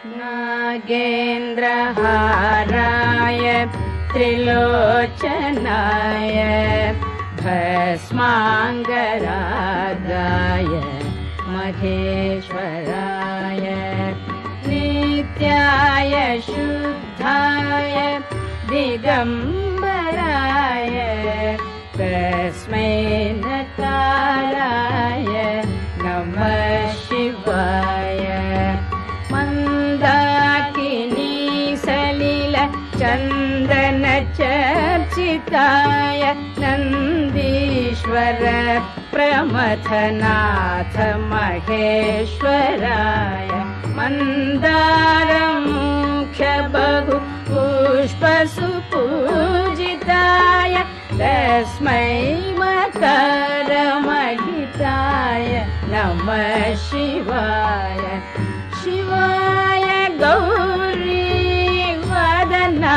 नागेन्द्रहाराय त्रिलोचनाय भस्माङ्गरागाय महेश्वराय नित्याय शुद्धाय दिगम्बराय तस्मै नकाराय नमः शिवाय मन्दाकिनी सलिल चन्दन चर्चिताय नन्दीश्वर प्रमथनाथ महेश्वराय मन्दारमुख्य बहु पुष्पसुपूजिताय तस्मै मकरमहिताय नमः शिवाय शिवाय गौरी वदनाब्जवृन्द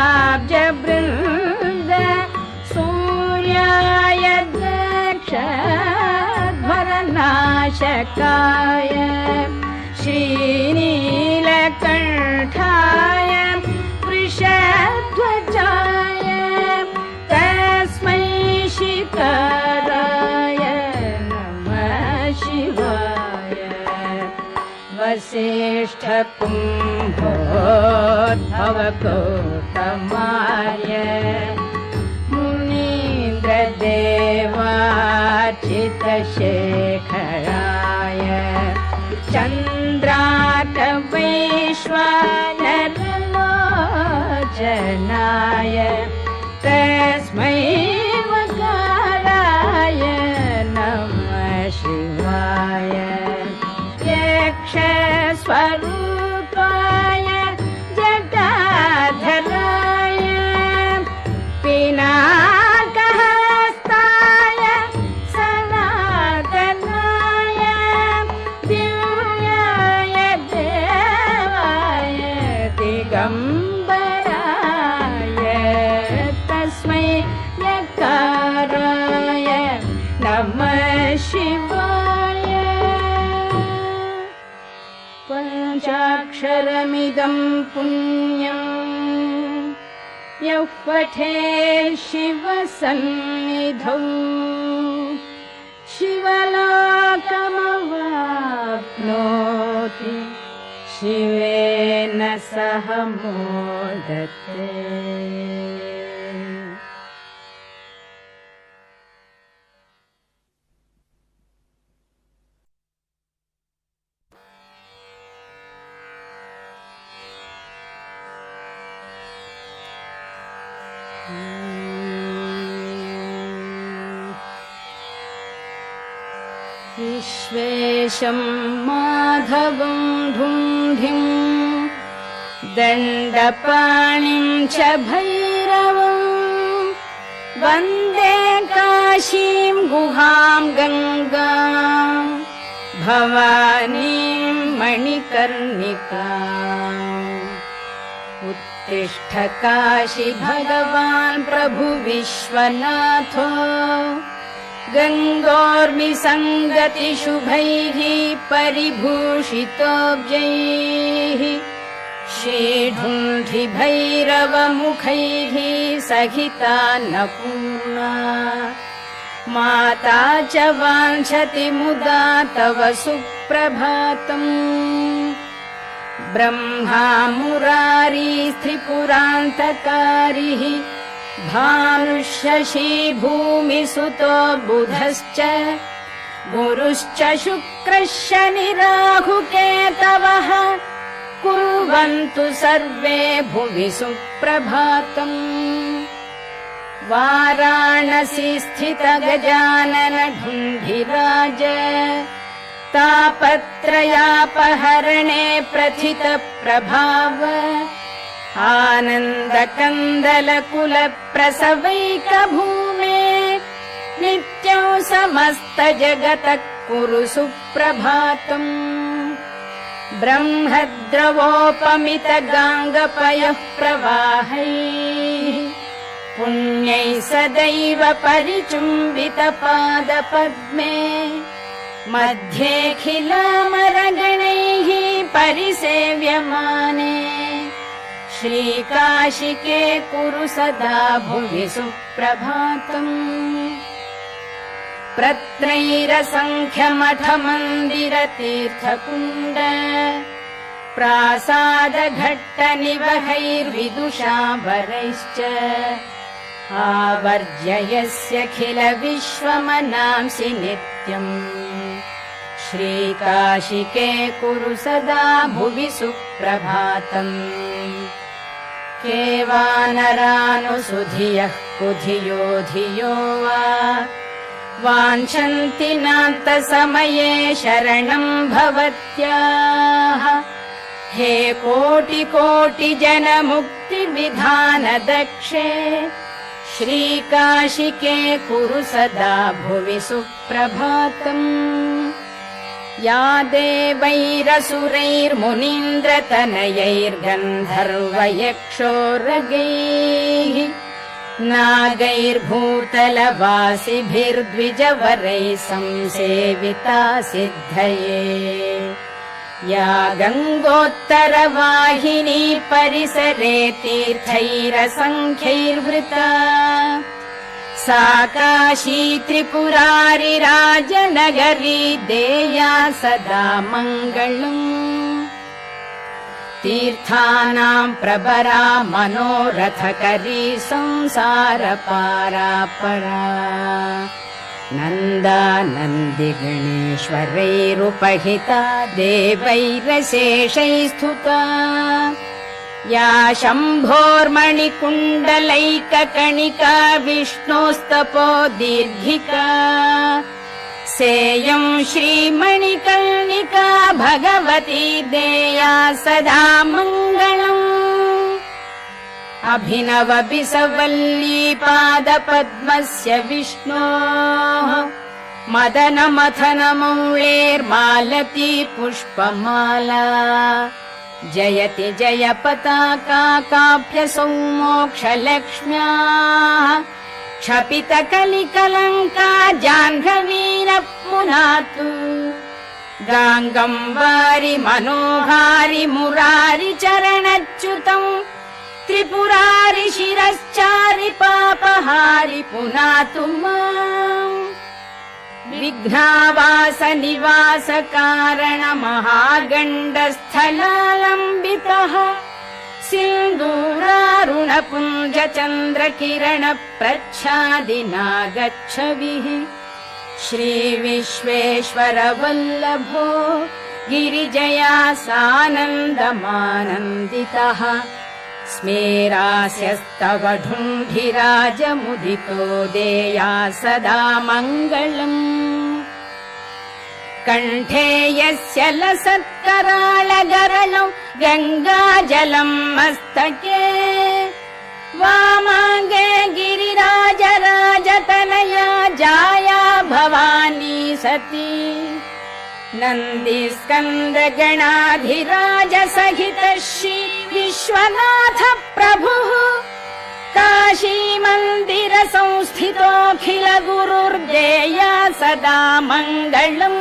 सूर्याय दक्षध्वरनाशकाय श्रीनीलकण्ठाय वृषध्वजाय तस्मै शिखराय नमः शिवाय वसिष्ठकुम्भोद्भवगौतमार्य मुनीन्द्रदेवार्चितशेखराय चन्द्रार्कवैश्वानरलोचनाय तस्मै मकाराय नमः शिवाय यक्षस्वरूपाय जटाधराय पिनाकहस्ताय सनातनाय दिव्याय देवाय दिगम्बराय तस्मै यकाराय नमः शिवाय पञ्चाक्षरमिदं पुण्यम् यः पठेत् शिवसन्निधौ शिवलोकमवाप्नोति शिवेन सह मोदते। विश्वेशं माधवं धुन्धिं दण्डपाणिं च भैरवं वन्दे काशीं गुहां गङ्गां भवानीं मणिकर्णिकाम् उत्तिष्ठ काशी भगवान् प्रभु विश्वनाथो गङ्गोर्मिसङ्गति शुभैः परिभूषितोऽब्जैः श्रीढुण्ढि भैरवमुखैः सहितान्नपूर्णा माता च वाञ्छति मुदा तव सुप्रभातम् ब्रह्मा मुरारी त्रिपुरान्तकारिः भानुशशी भूमिसुतो बुधश्च गुरुश्च शुक्रः शनिराहुकेतवः कुर्वन्तु सर्वे भुवि सुप्रभातम् वाराणसी स्थित गजानन ढुण्ढिराज तापत्रयापहरणे प्रथित प्रभाव आनन्दकन्दलकुल प्रसवैकभूमे नित्यं समस्त जगतः कुरु सुप्रभातम् ब्रह्मद्रवोपमित गाङ्गपयः प्रवाहैः पुण्यैः सदैव परिचुम्बित पादपद्मे मध्येऽखिलामरगणैः परिसेव्यमाने श्रीकाशिके कुरु सदा भुवि सुप्रभातम् प्रत्रैरसङ्ख्यमठमन्दिरतीर्थकुण्ड प्रासादघट्टनिवहैर्विदुषाभरैश्च आवर्जयस्यखिल विश्वमनांसि नित्यम् श्रीकाशिके कुरु सदा भुवि सुप्रभातम् के वानरानुसुधियः कुधियो धियो वा वाञ्छन्ति नान्तसमये शरणम् भवत्याः हे कोटि कोटि जनमुक्तिविधानदक्षे श्रीकाशिके कुरु सदा भुवि सुप्रभातम् या देवैरसुरैर्मुनीन्द्रतनयैर्गन्धर्वयक्षोरगैः नागैर्भूतलवासिभिर्द्विजवरैः संसेविता सिद्धये या गङ्गोत्तरवाहिनी परिसरे तीर्थैरसङ्ख्यैर्वृता सा काशी त्रिपुरारिराजनगरी देया सदा मङ्गलम् तीर्थानाम् प्रभरा मनोरथकरी संसारपारापरा नन्दानन्दिगणेश्वरैरुपहिता देवैरशेषैः स्तुता या शम्भोर्मणिकुण्डलैककणिका विष्णोस्तपो दीर्घिका सेयम् श्रीमणिकर्णिका भगवती देया सदा मङ्गलम् अभिनव बिसवल्ली पादपद्मस्य विष्णोः मदनमथनमौळेर्मालती पुष्पमाला जयति जय पताका काप्यसौ मोक्षलक्ष्म्याः क्षपितकलिकलङ्का जाह्नवीनः पुनातु गाङ्गम् वारि मनोहारि मुरारि चरणच्युतम् त्रिपुरारि शिरश्चारि पापहारि पुनातु माम् विघ्नावास निवास कारण महागण्डस्थलालम्बितः सिन्दूरारुणपुञ्ज चन्द्रकिरण प्रच्छादिना गच्छविः श्रीविश्वेश्वर वल्लभो गिरिजया सानन्दमानन्दितः स्मेरास्यस्तव ढुण्ढिराजमुदितो देया सदा मङ्गलम् कण्ठे यस्य लसत्कराळगरलौ गङ्गाजलम् मस्तके वामाङ्गे गिरिराजराजतनया जाया भवानी सती नन्दिस्कन्दगणाधिराज सहित श्री विश्वनाथ प्रभुः काशी मन्दिर संस्थितोऽखिल गुरुर्देया सदा मङ्गलम्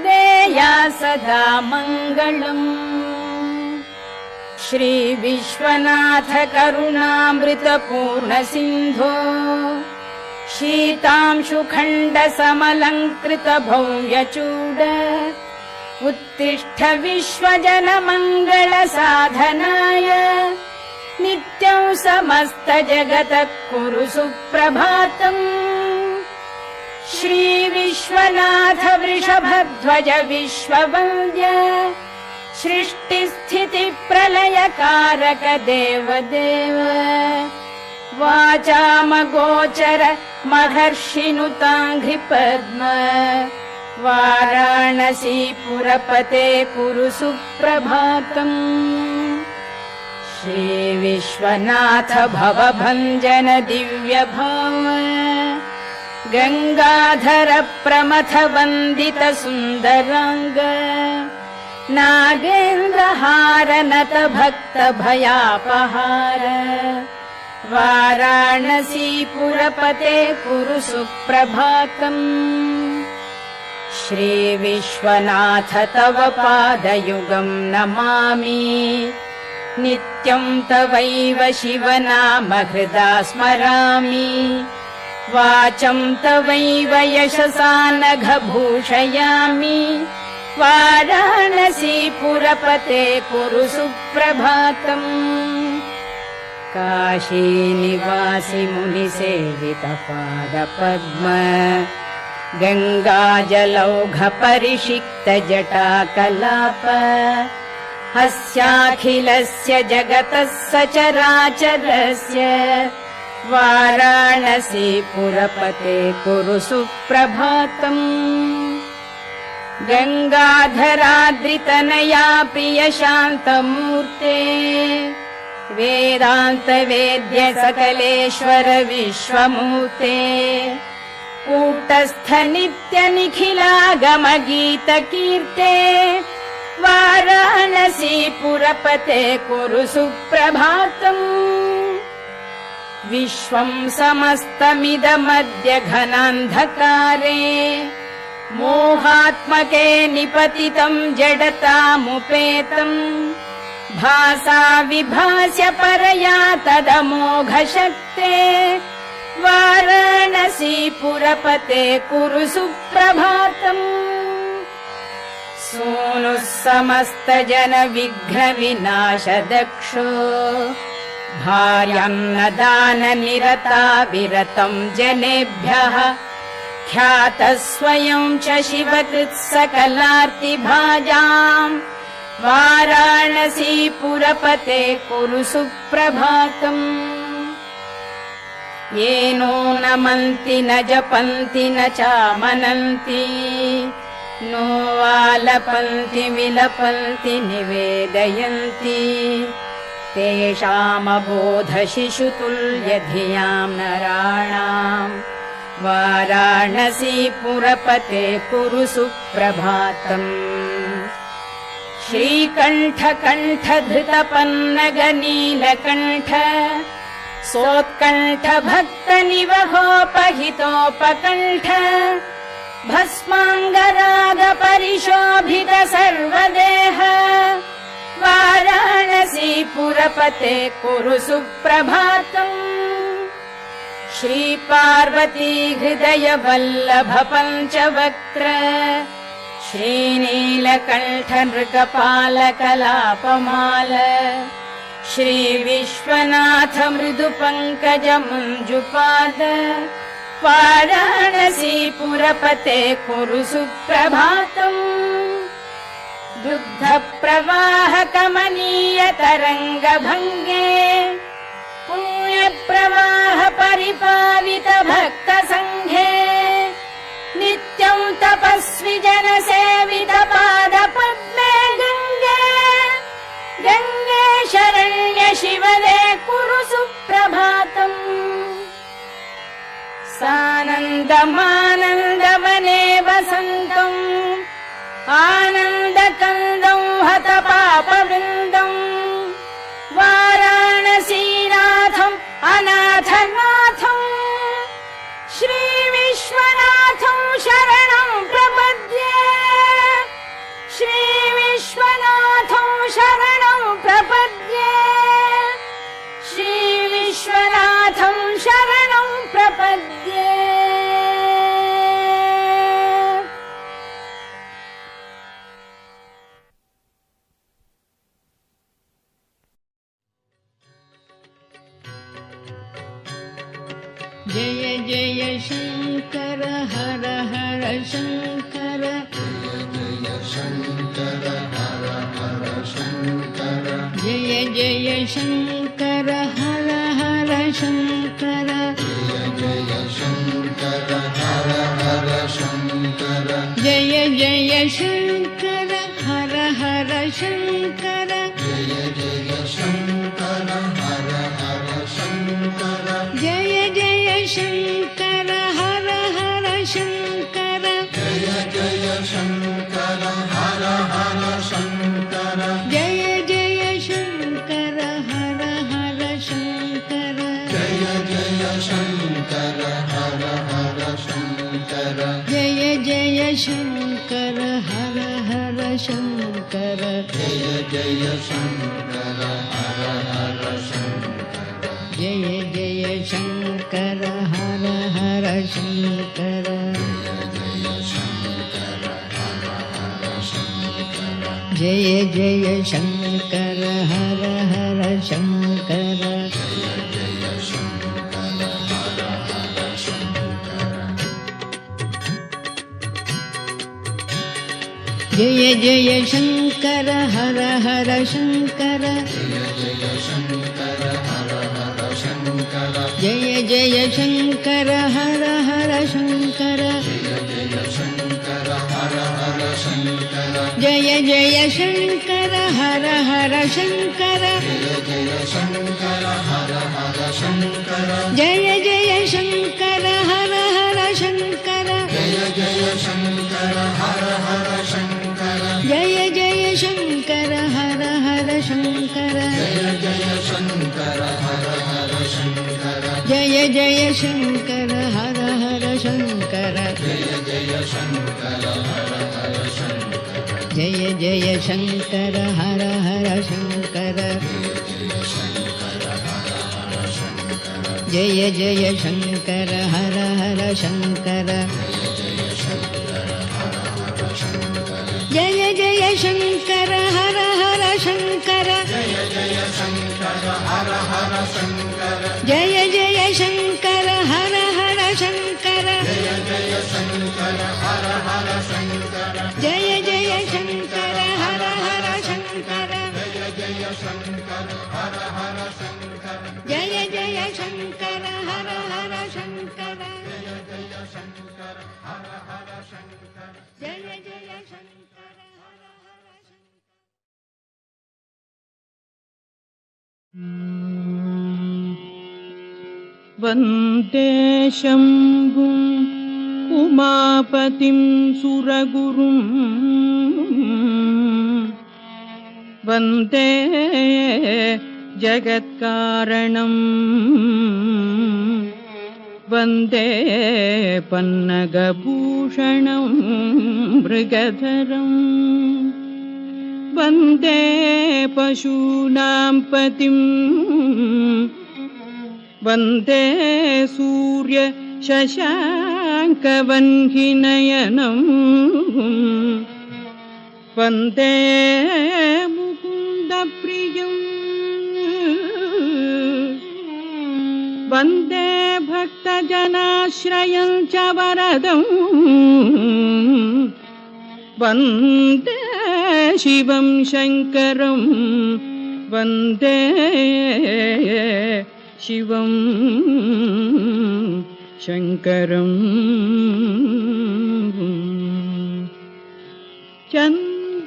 देया सदा मङ्गलम् श्री विश्वनाथ करुणामृतपूर्ण सिन्धो शीतांशुखण्ड समलङ्कृत भव्यचूड उत्तिष्ठ विश्वजन मङ्गल साधनाय नित्यं समस्त जगतः कुरु सुप्रभातम् श्री विश्वनाथ वृषभध्वज विश्ववन्द्य सृष्टिस्थिति प्रलयकारक देवदेव वाचामगोचर महर्षिनुताङ्घ्रिपद्म वाराणसी पुरपते कुरु सुप्रभातम् श्री विश्वनाथ भवभञ्जन दिव्यभाव गङ्गाधर प्रमथ वन्दित सुन्दराङ्ग नागेन्द्रहार नत भक्त भयापहार वाराणसी पुरपते कुरु सुप्रभातम् श्रीविश्वनाथ तव पादयुगं नमामि नित्यं तवैव शिवनाम हृदा स्मरामि वाचं तवैव यशसा नघभूषयामि वाराणसीपुरपते कुरु सुप्रभातम् काशीनिवासि मुनिसेवितपादपद्म गङ्गाजलौघपरिषिक्तजटाकलाप हस्याखिलस्य जगतः सचराचरस्य वाराणसीपुरपते कुरु सुप्रभातम् गङ्गाधराद्रितनया प्रियशान्तमूर्ते वेदान्तवेद्य सकलेश्वर विश्वमूर्ते कूटस्थ नित्यनिखिलागमगीतकीर्ते वाराणसीपुरपते कुरु सुप्रभातम् विश्वं समस्तमिदमद्य घनान्धकारे मोहात्मके निपतितं जडतामुपेतम् भासा विभास्य परया तदमोघशक्ते वाराणसीपुरपते कुरु सुप्रभातम् सूनुः समस्तजनविघ्नविनाशदक्षो भार्यान्नदाननिरता विरतं जनेभ्यः ख्यातः स्वयं च शिवकृत्सकलार्तिभाजाम् वाराणसीपुरपते कुरु सुप्रभातम् येनो नमन्ति न जपन्ति न चामनन्ति नो वालपन्ति विलपन्ति निवेदयन्ति तेषामबोधशिशुतुल्यधियां नराणाम् वाराणसीपुरपते कुरु सुप्रभातम् श्रीकण्ठकण्ठधृतपन्नगनीलकण्ठ सोत्कण्ठ भक्तनिवहोपहितोपकण्ठ भस्माङ्गरागपरिशोभित सर्वदेह वाराणसीपुरपते कुरु सुप्रभातम् श्रीपार्वती हृदय वल्लभ पञ्चवक्त्र श्रीनीलकण्ठ नृकपालकलापमाल श्रीविश्वनाथ मृदुपङ्कज मञ्जुपाद वाराणसीपुरपते कुरु सुप्रभातम् दुग्धप्रवाह कमनीय तरङ्गभङ्गे पुण्यप्रवाह परिपावित भक्तसङ्घे नित्यं तपस्वि जनसेवित पादपद्मे गङ्गे गङ्गे शरण्य शिवदे कुरु सुप्रभातम् सानन्दमानन्दवने वसन्तम् आनन्दकन्दं हतपापवृन्दम् वाराणसीनाथम् अनाथनाथम् श्रीविश्वनाथं शरणं प्रपद्ये श्रीविश्वनाथं शरणं प्रपद्ये श्रीविश्वनाथं शरणं प्रपद्ये जय जय शंकर हर हर शंकर जय शंकर हर हर शंकर जय जय शंकर हर हर शंकर जय शंकर हर हर शंकर जय जय शंकर हर हर शंकर जय जय शंकर हर हर शंकर जय जय शंकर हर हर शंकर जय जय शंकर हर हर शंकर जय जय शंकर हर हर शंकर जय जय शंकर हर हर शंकर जय जय शंकर ಶಂಕರ ಜಯ ಜಯ ಶಂಕರ ಹರ ಹರ ಶಂಕರ ಜಯ ಜಯ ಶಂಕರ ಹರ ಹರ ಶಂಕರ ಜಯ ಜಯ ಶಂಕರ ಹರ ಹರ ಶಂಕರ ಜಯ ಜಯ ಶಂಕರ ಹರ ಹರ ಶಂಕರ ಜಯ ಜಯ ಶಂಕರ ಹರ ಹರ ಶಂಕರ ಜಯ ಜಯ ಶಂಕರ ಹರ ಹರ ಶಂಕರ ಜಯ ಜಯ ಶಂಕರ ಹರ ಹರ ಶಂಕರ ಜಯ ಜಯ ಶಂಕರ ಹರ ಹರ ಶಂಕರ ಜಯ ಜಯ ಶಂಕರ ಹರ ಹರ ಶಂಕರ ಜಯ ಜಯ ಶಂಕರ ಹರ ಹರ ಶಂಕರ ಜಯ ಜಯ ಶಂಕರ ಹರ ಹರ ಶಂಕರ ಜಯ ಜಯ ಶಂಕರ ಹರ ಹರ ಶಂಕರ ಜಯ ಜಯ ಶಂಕರ ಹರ ಹರ ಶಂಕರ ಜಯ ಜಯ ಶಂಕರ ಹರ ಹರ ಶಂಕರ ಜಯ ಜಯ ಶಂಕರ ಹರ ಹರ ಶಂಕರ ಜಯ ಜಯ ಶಂಕರ ಹರ ಹರ ವಂದೇ ಶಂಭುಂ ಉಮಾಪತಿಂ ಸುರಗುರುಂ ವಂದೇ ಜಗತ್ಕಾರಣಂ ವಂದೇ ಪನ್ನಗಭೂಷಣಂ ಮೃಗಧರಂ ವಂದೇ ಪಶೂನಾಂ ಪತಿಂ ವಂದೇ ಸೂರ್ಯ ಶಶಾಂಕವನ್ಹಿನಯನಂ ವಂದೇ ಮುಕುಂದಪ್ರಿಯಂ ವಂದೇ ಭಕ್ತಜನಾಶ್ರಯಂ ಚ ವರದಂ ವಂದೇ ಶಿವಂ ಶಂಕರಂ ವಂದೇ ಶಿವಂ ಶಂಕರಂ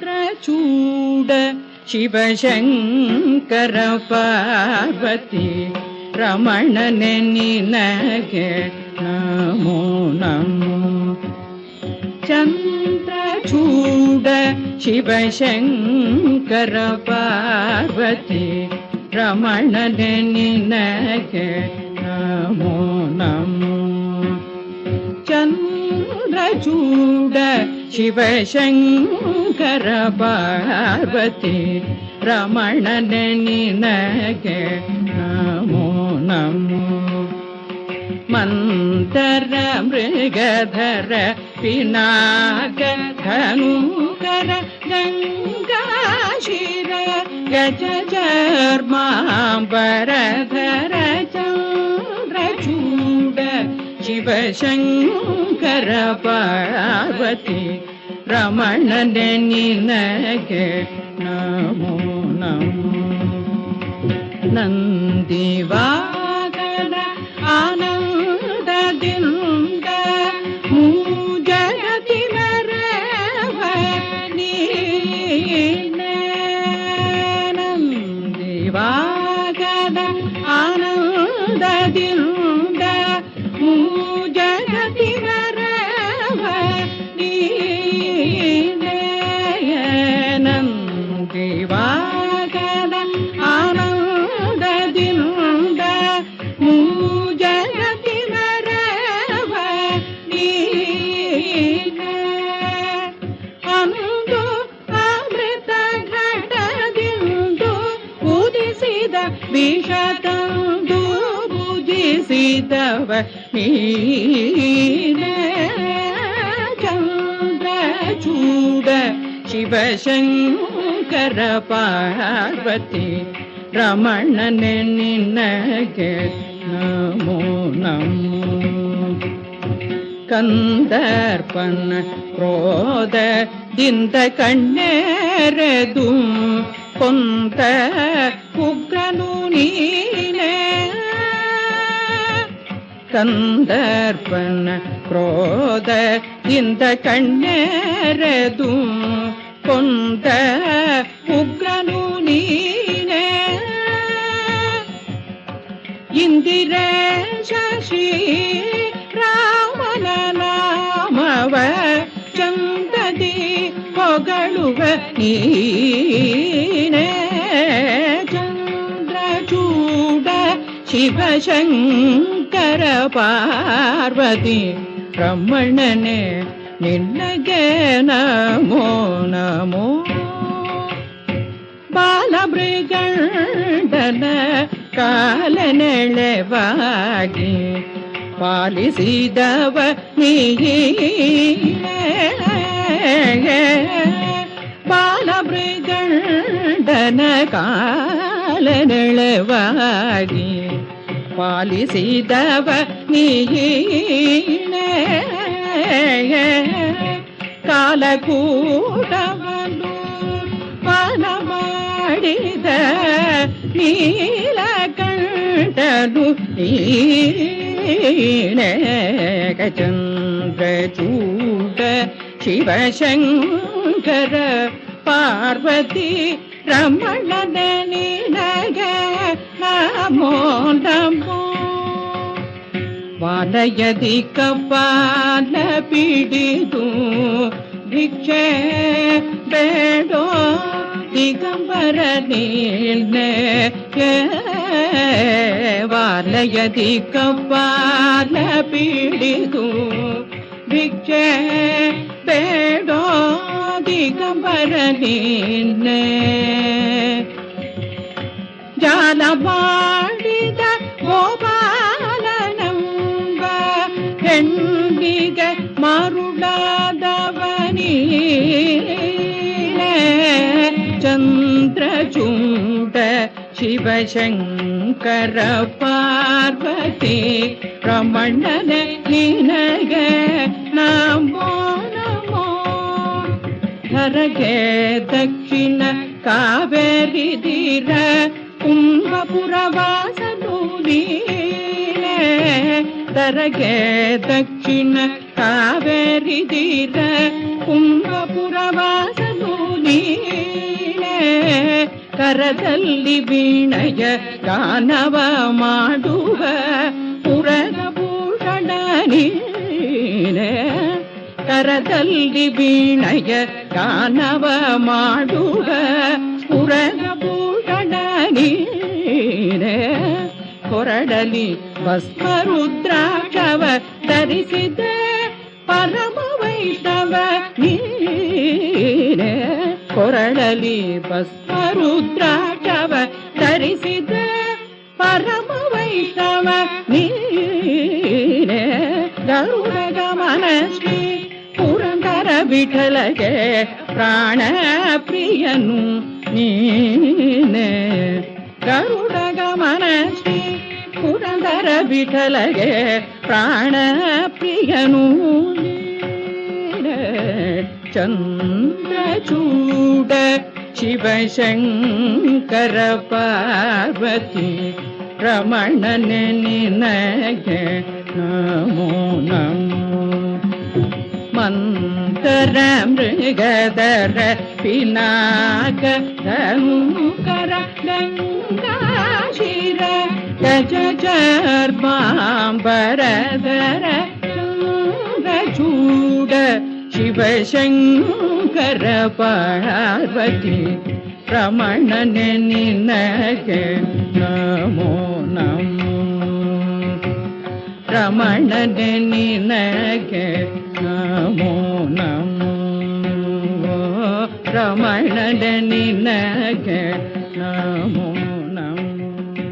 ಚಂದ್ರಚೂಡ ಶಿವಶಂಕರ ಪಾರ್ವತಿ ರಮಣನೆ ನಿನಗೆ ನಮೋ ನಮೋ ಚಂದ್ರಚೂಡ ಶಿವಶಂಕರ ಪಾರ್ವತಿ ರಮಣನೆ ನಿನಗೆ ನಮೋ ನಮೋ ಚಂದ್ರಚೂಡ ಶಿವಶಂಕರ ಪಾರ್ವತಿ ರಮಣನೆ ನಿನಗೆ ನಮೋ ನಮೋ ಮಂತರ ಮೃಗಧರ ಪಿನಾಕ ಧನುಕರ ಗಂಗಾಶಿರ ಗಜ ಚರ್ಮಾಂಬರಧರ ಚಂದ್ರಚೂಡ ಶಿವಶಂಕರ ಪಾರ್ವತಿ ರಮಣನೆ ನಿನಗೆ ನಮೋ ನಮೋ ನಂದಿವಾಗನ ಆನಂದದಿಂದ ಮೂಜಗತಿ ಮರವ ನೀನೆ ನಂದಿವಾಗನ ಆನಂದದಿಂದ ಮೂಜಗತಿ ಮರವ ನೀನೆ ನಂದಿವಾಗನ ಆನಂದದಿಂದ ಮೂಜಗತಿ ಮರವ ನೀನೆ ಅಂದು ಅಮೃತ ವಿಷ ತಂದು ಭುಜಿಸಿದವ ನೀನೇ ಚಂದ್ರಚೂಡ ಶಿವಶಂಕರ ಪಾರ್ವತಿ ರಮಣನೆ ನಿನಗೆ ನಮೋ ನಮೋ. ಕಂದರ್ಪನ ಕ್ರೋಧದಿಂದ ಕಣ್ಣೆರೆದು ಕೊಂದ ಉಗ್ರನು ನೀನೇ ಕಂದರ್ಪನ ಕ್ರೋಧದಿಂದ ಕಣ್ಣೆರೆದು ಕೊಂದ ಉಗ್ರನು ನೀನೇ ಇಂದಿರೇಶ ಶ್ರೀ ರಾಮನ ನಾಮವ ಚಂದದಿ ಹೊಗಳುವ ನೀನೇ ಚಂದ್ರಚೂಡ ಶಿವಶಂಕರ ಪಾರ್ವತಿ ರಮಣನೆ ನಿನಗೆ ನಮೋ ನಮೋ. ಬಾಲಮೃಗಂಡನ ಕಾಲನೆಳೆವಾಗಿ ಪಾಲಿಸಿದವ ನೀನೇ ಬಾಲಮೃಗಂಡನ ಕಾಲನೆಳೆವಾಗಿ ಪಾಲಿಸಿದವ ನೀನೇ ಕಾಲಕೂಟವನ್ನು ಪಾನ ಮಾಡಿದ ನೀಲಕಂಠನು ನೀನೇ ಚಂದ್ರಚೂಡ ಶಿವಶಂಕರ ಪಾರ್ವತಿ ರಮಣನ ನಿನಗೆ ನಮೋ ನಮೋ. ವಾಲಯದಿ ಕಪಾಲ ಪಿಡಿದು ಭಿಕ್ಷೆ ಬೇಡೋ ದಿಗಂಬರ ನೀನೆ ವಾಲಯದಿ ಕಪಾಲ ಪಿಡಿದು ಭಿಕ್ಷೆ ಬೇಡೋ ದಿಗಂಬರ ನೀನೆ ಜಾಲ ಮಾಡಿದ ಗೋಪಾಲನಂಬ ಹೆಣ್ಣಿಗೆ ಮರುಳಾದವನೀನೇ ಚಂದ್ರಚೂಡ ಶಿವಶಂಕರ ಪಾರ್ವತಿ ರಮಣನ ನಿನಗೆ ನಮೋ ನಮೋ. ಧರಗೆ ದಕ್ಷಿಣ ಕಾವೇರಿ ತೀರ ಕುಂಭಪುರವಾಸನು ನೀನೇ ಧರಗೆ ದಕ್ಷಿಣ ಕಾವೇರಿ ತೀರ ಕುಂಭಪುರವಾಸನು ನೀನೇ ಕರದಲ್ಲಿ ವೀಣೆಯ ಗಾನವ ಮಾಡುವ ಪುರಭೂಷಣ ನೀನೇ ಕರದಲ್ಲಿ ವೀಣೆಯ ಗಾನವ ಮಾಡುವ ಪುರಭೂಷಣ ನೀನೇ ಕೊರಡಲಿ ಭಸ್ಮರುದ್ರಾಕ್ಷವ ಧರಿಸಿದ ಪರಮ ವೈಷ್ಣವ ನೀನೇ ಕೊರಳಲಿ ಭಸ್ಮರುದ್ರಾಕ್ಷವ ಧರಿಸಿದ ಪರಮ ವೈಷ್ಣವ ನೀನೇ ಗರುಡ ಗಮನ ಶ್ರೀ ಪುರಂದರ ವಿಠಲಗೆ ಪ್ರಾಣ ಪ್ರಿಯನು ನೀನೇ ಗರುಡ ಗಮನ ಶ್ರೀ ಪುರಂದರ ವಿಠಲಗೆ ಪ್ರಾಣ ಪ್ರಿಯನು ನೀನೇ ಚಂದ್ರಚೂಡ ಶಿವಶಂಕರ ಪಾರ್ವತಿ ರಮಣನ ನಿನಗೆ ನಮೋ ನಮೋ. ಮಂತರ ಮೃಗಧರ ಪಿನಾಕ ಧನುಕರ ಗಂಗಾಶಿರ ಗಜ ಚರ್ಮಾಂಬರಧರ ಚಂದ್ರಚೂಡ ಶಿವಶಂಕರ ಪಾರ್ವತಿ ರಮಣನ ನಿನಗೆ ನಮೋ ನಮೋ. ರಮಣನ ನಿನಗೆ ನಮೋ ನಮೋ. ರಮಣನ ನಿನಗೆ ನಮೋ ನಮೋ.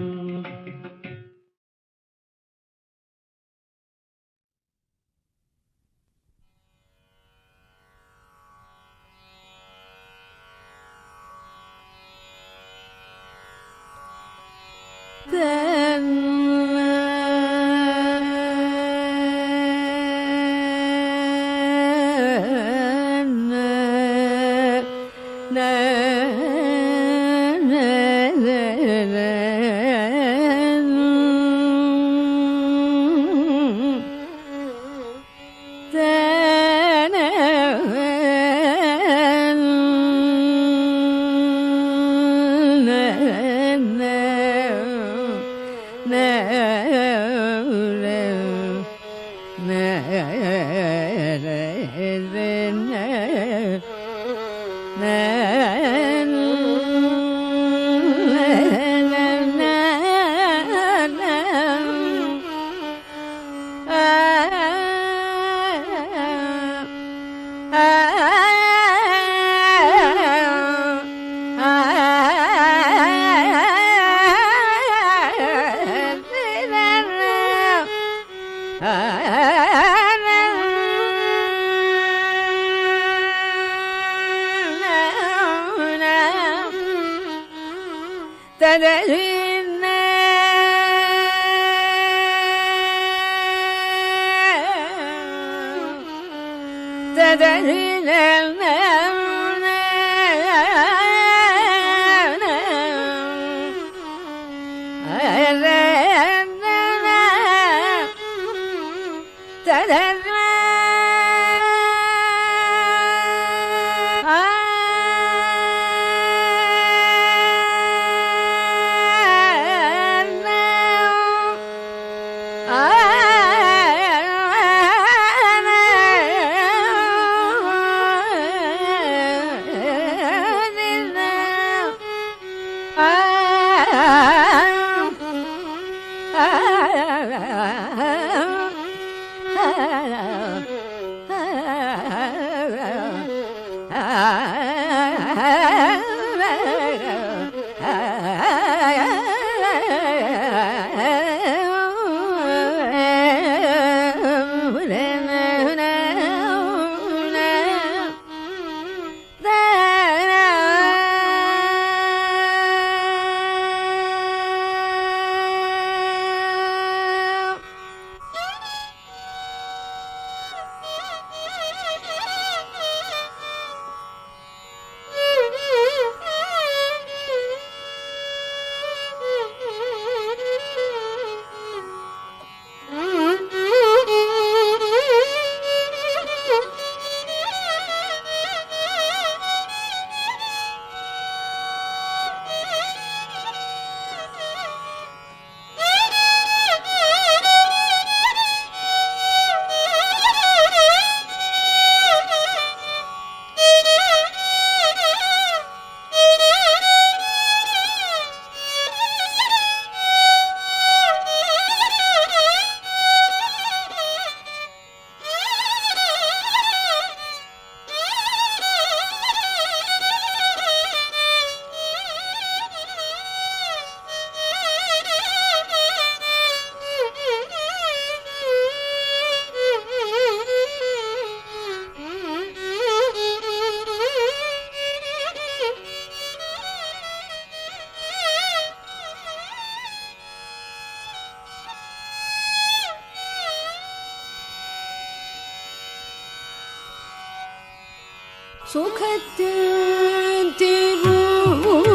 சுகத்தின் திருவுடல்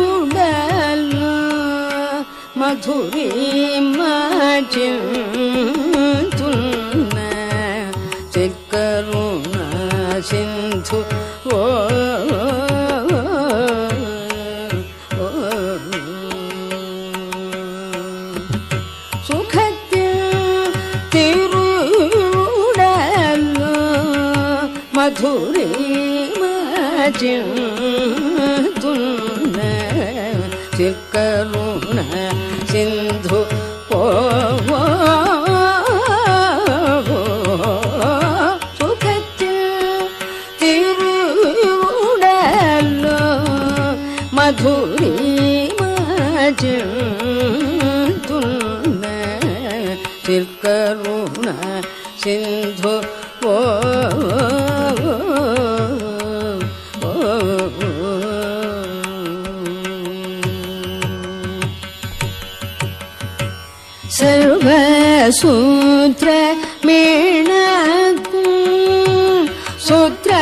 மதுரை மாற்றின் துன்ன செக்கருண சிந்து சுகத்தின் திருவுடல் மதுரை துன்ன சிக்கருண சிந்து சுகத்தில் திருவுடல் மதுரை துன்ன சிக்கருண சிந்து சர்வசூத்திர மீணக்கும் சூத்திர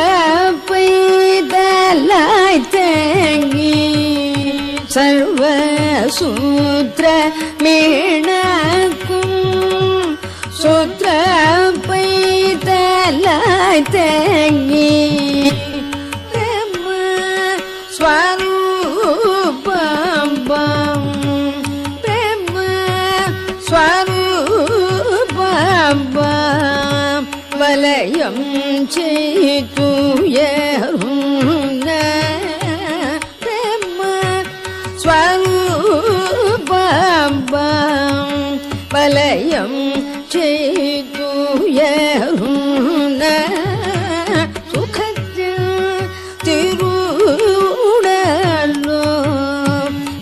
பைதலாய் தேங்கி சர்வசூத்திர மீணக்கும் சூத்திர பைதலாய் தேங்கி பிரம்ம ஸ்வரூபம் பிரம்ம ஸ்வரூபம் வலயம் செய்துயருண பிரம்ம ஸ்வரூபம் வலயம் செய்துயருண சுகத்தில் திருடலோ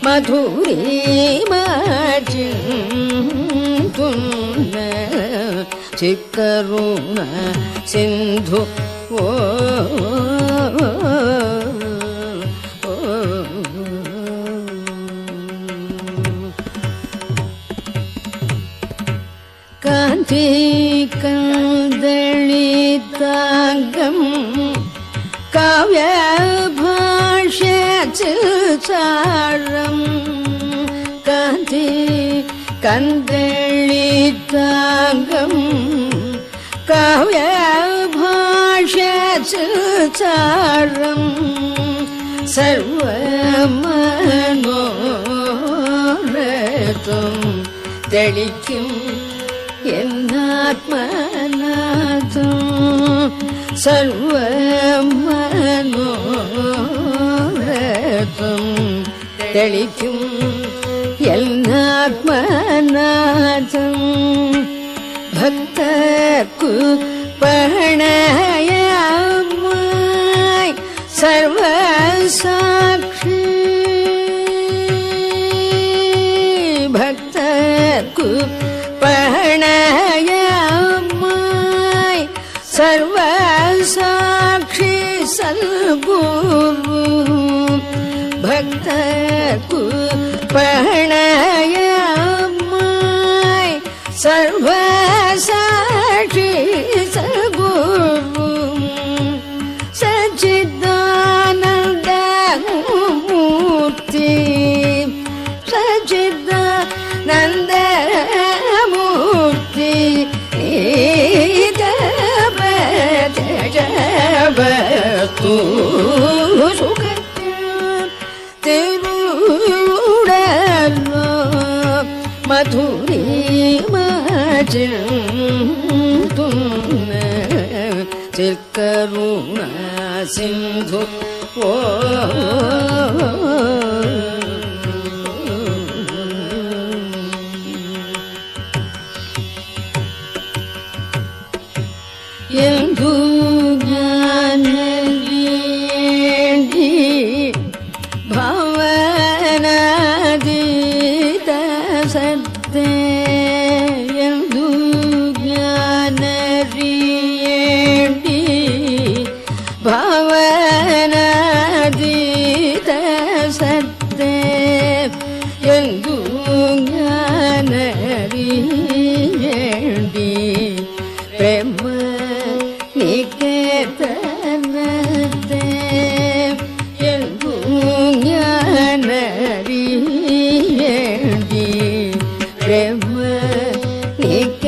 மதுரை மாற்றுன்ன சிக்கருண சிந்து ஓ காந்தி கந்தளித்தாங்கம் காவ்ய பாஷ்யம் காந்தி கந்தளித்தாங்கம் காவ்ய பாஷ்யம் சர்வமனோரதம் தெளிக்கும் എന്നാത്മനാഥം സർവമനോരഥം തെളിക്കും എന്നാത്മനാഥം ഭക്തർക്കു പ്രണയമായി സർവസാക്ഷി ഭക്തർക്കു പ്രണയമായി സർവസാക്ഷി സദ്ഗുരു ഭക്തർക്കു പ്രണയമായി സർവസാക്ഷി സദ്ഗുരു സച്ചിദാനന്ദമൂർത്തി സച്ചിദാനന്ദമൂർത്തി ജപതു തിരുടലോ മധുരി മാറ്റുന്ന ചിൽക്കരുണ സിന്ധു ഓ ಎಂದು ಜ್ಞಾನದಿ ಭಾವನಾದೀತ ಸತ್ಯ ಎಂದು ಜ್ಞಾನದಿ ಭಾವನಾದೀತ ಸತ್ಯ ಎಂದು ಜ್ಞಾನದಿ ಪ್ರೇಮ ನಿಕೇತನತೆ ಎಂದು ಜ್ಞಾನರಿಯಡಿ ಪ್ರೇಮ ನಿಕೇತನತೆ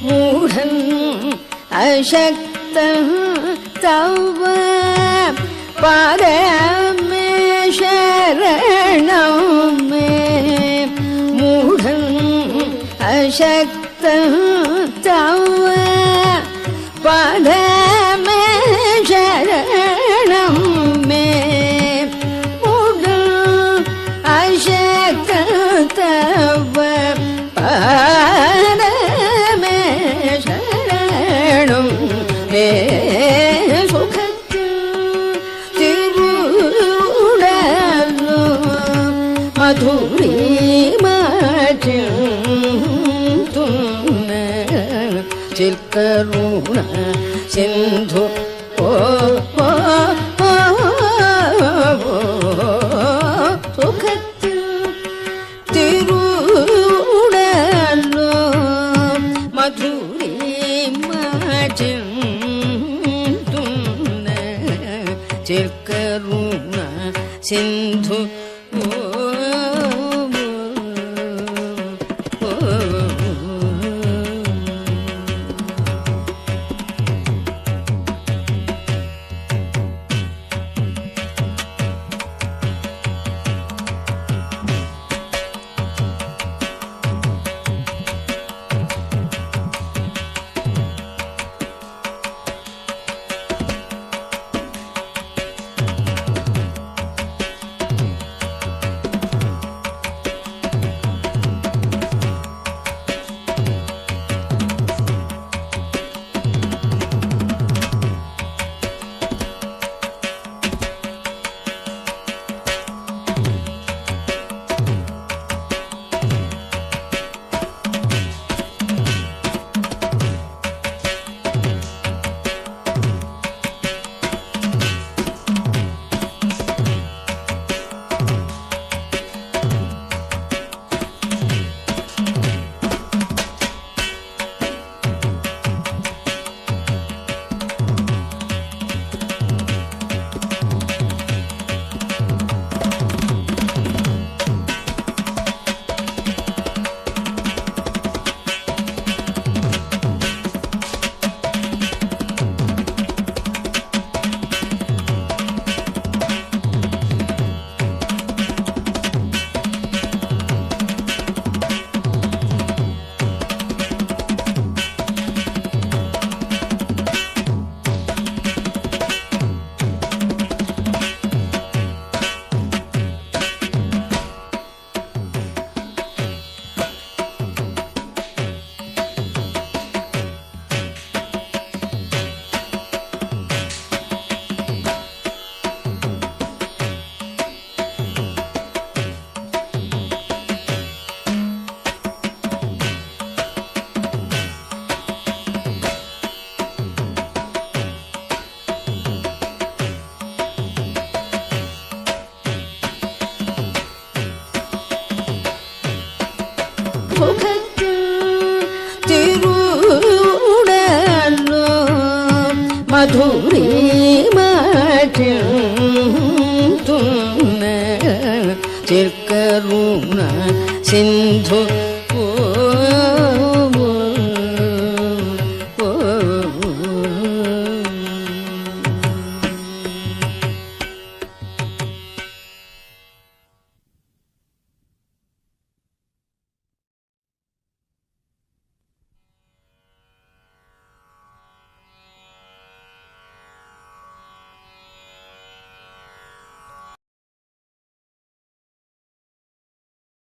ಮೂಢನ್ ಅಶಕ್ತ ತವ ಪಾರಮೇ ಶರಣಂ ಮೇ ಮೂಢನ್ ಅಶಕ್ತ ತವ ಪಾದಮೇ ಶರಣಂ ಮೇ ಮೂಢನ್ ಅಶಕ್ತ ತವ ಪಾದಮೇ ಶರಣಂ ಮೇ ಸುಖத்தில் திருடலோ மதுரை மாற்றுன்ன ಚಿಲ್ಕರುಣ ಸಿಂಧು ಓ ಸುಖತ್ತು சிந்து மதுரை மாற்றும் சிற்கருண சிந்து